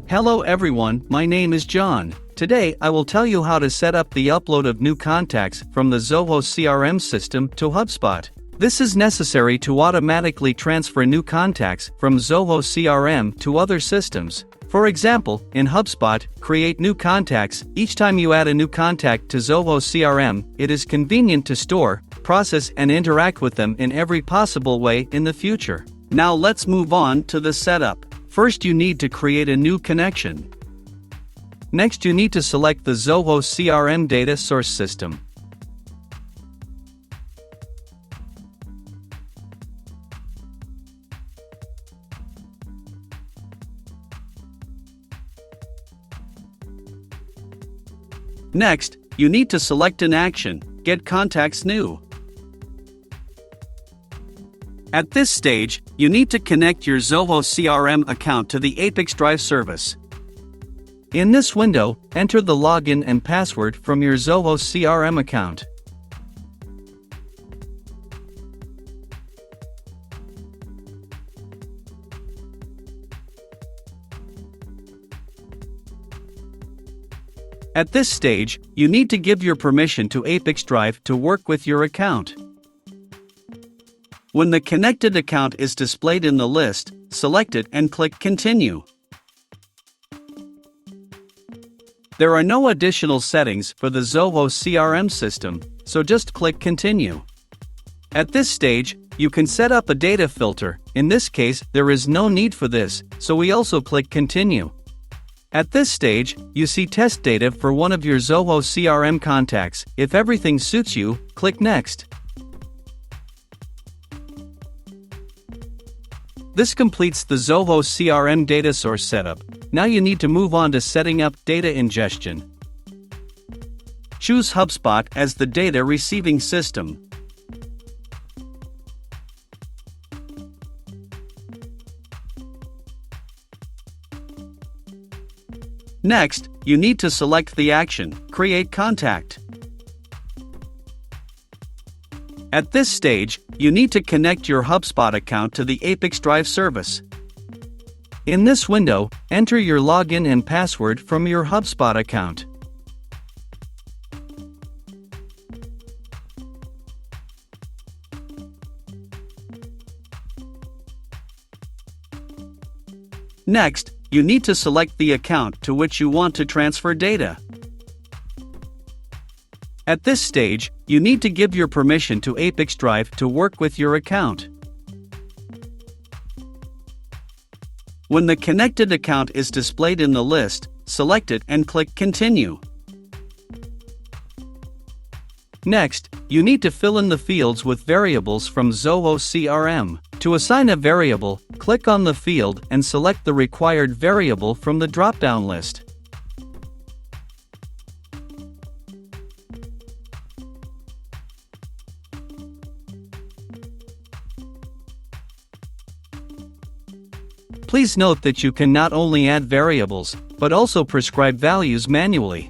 Hello everyone, my name is John. Today I will tell you how to set up the upload of new contacts from the Zoho CRM system to HubSpot. This is necessary to automatically transfer new contacts from Zoho CRM to other systems. For example, in HubSpot, create new contacts. Each time you add a new contact to Zoho CRM, it is convenient to store, process and interact with them in every possible way in the future. Now let's move on to the setup. First you need to create a new connection. Next you need to select the Zoho CRM data source system. Next, you need to select an action, Get Contacts New. At this stage, you need to connect your Zoho CRM account to the ApiX-Drive service. In this window, enter the login and password from your Zoho CRM account. At this stage, you need to give your permission to ApiX-Drive to work with your account. When the connected account is displayed in the list, select it and click Continue. There are no additional settings for the Zoho CRM system, so just click Continue. At this stage, you can set up a data filter. In this case, there is no need for this, so we also click Continue. At this stage, you see test data for one of your Zoho CRM contacts. If everything suits you, click Next. This completes the Zoho CRM data source setup. Now you need to move on to setting up data ingestion. Choose HubSpot as the data receiving system. Next, you need to select the action, Create Contact. At this stage, you need to connect your HubSpot account to the ApiX-Drive service. In this window, enter your login and password from your HubSpot account. Next, you need to select the account to which you want to transfer data. At this stage, you need to give your permission to ApiX-Drive to work with your account. When the connected account is displayed in the list, select it and click Continue. Next, you need to fill in the fields with variables from Zoho CRM. To assign a variable, click on the field and select the required variable from the drop-down list. Please note that you can not only add variables, but also prescribe values manually.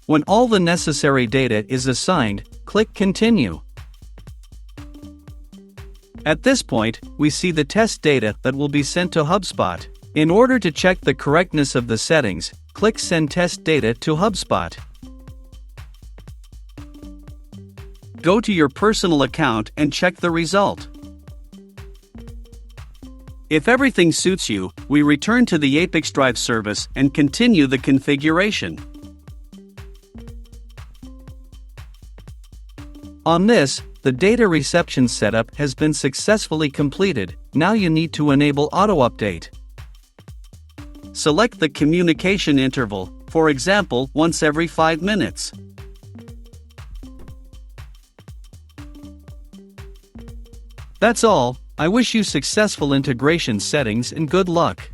When all the necessary data is assigned, click Continue. At this point, we see the test data that will be sent to HubSpot. In order to check the correctness of the settings, click Send Test Data to HubSpot. Go to your personal account and check the result. If everything suits you, we return to the ApiX-Drive service and continue the configuration. On this, the data reception setup has been successfully completed. Now you need to enable auto-update. Select the communication interval, for example, once every 5 minutes. That's all. I wish you successful integration settings and good luck.